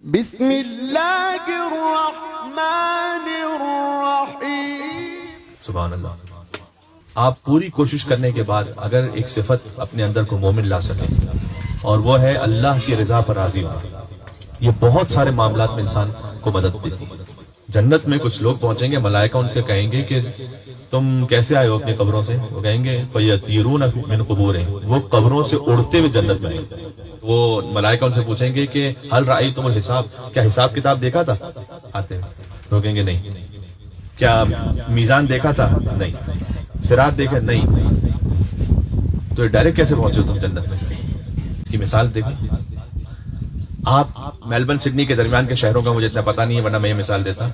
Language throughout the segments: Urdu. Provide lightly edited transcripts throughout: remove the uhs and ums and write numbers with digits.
بسم اللہ الرحمن الرحیم۔ سبحان اللہ۔ آپ پوری کوشش کرنے کے بعد اگر ایک صفت اپنے اندر کو مومن لا سکیں اور وہ ہے اللہ کی رضا پر راضی ہونا، یہ بہت سارے معاملات میں انسان کو مدد دیتی ہے۔ جنت میں کچھ لوگ پہنچیں گے، ملائکہ ان سے کہیں گے کہ تم کیسے آئے ہو اپنی قبروں سے؟ وہ کہیں گے فَيَطِيرُونَ مِنْ قُبُورِهِمْ، وہ قبروں سے اڑتے ہوئے جنت میں آئیں گے۔ وہ ملائکہ ان سے پوچھیں گے کہ هَلْ رَأَيْتُمُ الْحِسَابَ، کیا حساب کتاب دیکھا تھا؟ آتے ہیں وہ کہیں گے نہیں۔ کیا میزان دیکھا تھا؟ نہیں۔ صراط دیکھا؟ نہیں۔ تو ڈائریکٹ کیسے پہنچے ہو تم جنت میں؟ اس کی مثال دیکھیں۔ آپ میلبرن سڈنی کے درمیان کے شہروں کا مجھے اتنا پتہ نہیں ہے، ورنہ میں یہ مثال دیتا۔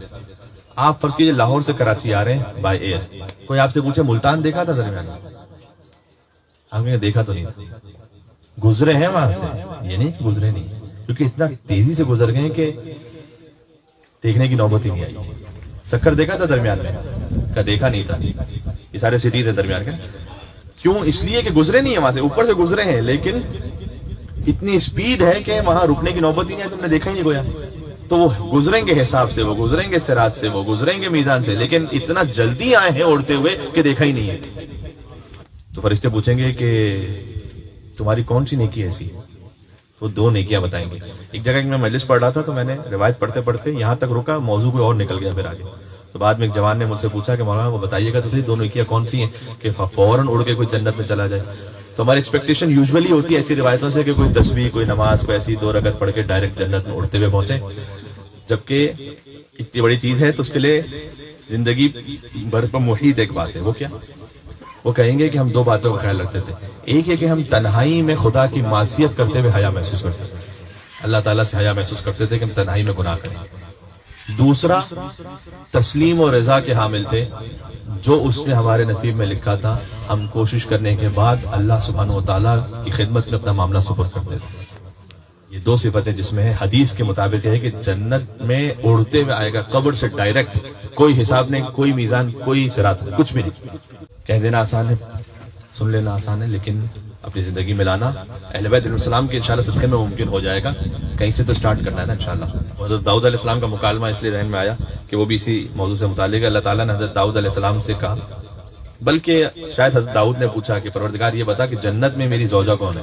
آپ فرض کیجئے لاہور سے کراچی آ رہے ہیں بائی ایئر، کوئی آپ سے پوچھے ملتان دیکھا تھا درمیان میں؟ آپ نے دیکھا تو نہیں، گزرے ہیں وہاں سے، یہ نہیں کہ گزرے نہیں، کیونکہ اتنا تیزی سے گزر گئے کہ دیکھنے کی نوبت ہی نہیں آئی۔ سکر دیکھا تھا درمیان میں؟ کیا دیکھا نہیں تھا؟ یہ سارے سٹیز ہیں درمیان کے، کیوں؟ اس لیے کہ گزرے نہیں ہیں وہاں سے، اوپر سے گزرے ہیں، لیکن اتنی سپیڈ ہے کہ وہاں رکنے کی نوبت ہی نہیں ہے، تم نے دیکھا ہی نہیں گویا۔ تو وہ گزریں گے حساب سے، وہ گزریں گے صراط سے، وہ گزریں گے میزان سے، لیکن اتنا جلدی آئے ہیں اڑتے ہوئے کہ دیکھا ہی نہیں ہے۔ تو فرشتے پوچھیں گے کہ تمہاری کون سی نیکی ایسی ہے؟ تو دو نیکیاں بتائیں گے۔ ایک جگہ میں مجلس پڑھ رہا تھا تو میں نے روایت پڑھتے پڑھتے یہاں تک رکا، موضوع کوئی اور نکل گیا پھر آگے۔ تو بعد میں ایک جوان نے مجھ سے پوچھا کہ مولانا وہ بتائیے گا تو صحیح، دو نیکیاں کون سی ہیں کہ فوراً اڑ کے کوئی جنت میں چلا جائے۔ تو ہماری ایکسپیکٹیشن یوزولی ہوتی ہے ایسی روایتوں سے کہ کوئی تسبیح، کوئی نماز، کوئی ایسی 2 رکعت پڑھ کے ڈائریکٹ جنت میں اڑتے ہوئے پہنچے، جبکہ اتنی بڑی چیز ہے تو اس کے لیے زندگی بھر پر محیط ایک بات ہے۔ وہ کیا؟ وہ کہیں گے کہ ہم 2 باتوں کا خیال رکھتے تھے۔ ایک ہے کہ ہم تنہائی میں خدا کی معصیت کرتے ہوئے حیا محسوس کرتے تھے، اللہ تعالیٰ سے حیا محسوس کرتے تھے کہ ہم تنہائی میں گناہ کریں۔ دوسرا، تسلیم و رضا کے حامل تھے، جو اس نے ہمارے نصیب میں لکھا تھا ہم کوشش کرنے کے بعد اللہ سبحانہ و تعالیٰ کی خدمت میں اپنا معاملہ سپرد کرتے تھے۔ یہ 2 صفتیں جس میں ہے، حدیث کے مطابق ہے کہ جنت میں اڑتے ہوئے آئے گا، قبر سے ڈائریکٹ، کوئی حساب نہیں، کوئی میزان، کوئی صراط نہیں، کچھ بھی نہیں۔ کہہ دینا آسان ہے، سن لینا آسان ہے، لیکن اپنی زندگی میں لانا اہل بیت علیہ السلام کے انشاءاللہ صدقے میں ممکن ہو جائے گا۔ کہیں سے تو سٹارٹ کرنا ہے نا انشاءاللہ۔ حضرت داؤد علیہ السلام کا مکالمہ اس لیے ذہن میں آیا کہ وہ بھی اسی موضوع سے متعلق ہے۔ اللہ تعالیٰ نے حضرت داؤد علیہ السلام سے کہا، بلکہ شاید حضرت داؤد نے پوچھا کہ پروردگار یہ بتا کہ جنت میں میری زوجہ کون ہے؟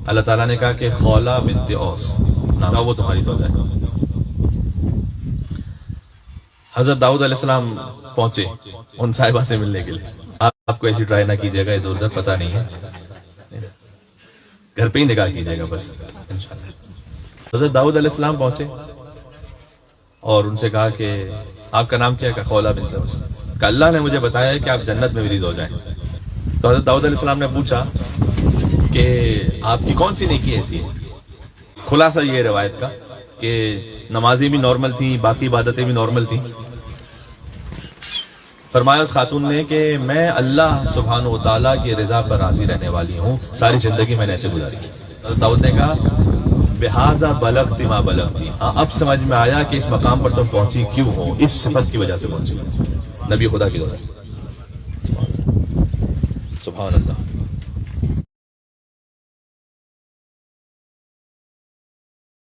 اللہ تعالیٰ نے کہا کہ خولہ بنت اوس، وہ تمہاری زوجہ ہے۔ حضرت داؤد علیہ السلام پہنچے ان صاحبہ سے ملنے کے لیے۔ آپ کو ایسی ٹرائی نہ کیجیے گا ادھر ادھر، پتہ نہیں ہے، گھر پہ ہی نکاح کیجیے گا بس انشاءاللہ۔ حضرت داؤد علیہ السلام پہنچے اور ان سے کہا کہ آپ کا نام کیا ہے؟ خولہ بنت اوس۔ کہ اللہ نے مجھے بتایا ہے کہ آپ جنت میں میری زوجہ ہیں۔ تو حضرت داؤد علیہ السلام نے پوچھا کہ آپ کی کون سی نیکی ایسی ہے؟ خلاصہ یہ روایت کا کہ نمازیں بھی نارمل تھیں، باقی عبادتیں بھی نارمل تھیں۔ فرمایا اس خاتون نے کہ میں اللہ سبحانہ و تعالیٰ کی رضا پر راضی رہنے والی ہوں، ساری زندگی میں نے ایسے گزاری۔ حضرت داؤد نے کہا بہذا بلغت ما بلغتی، اب سمجھ میں آیا کہ اس مقام پر تم پہنچی کیوں ہو، اس صفت کی وجہ سے پہنچی، نبی خدا کی وجہ۔ سبحان اللہ۔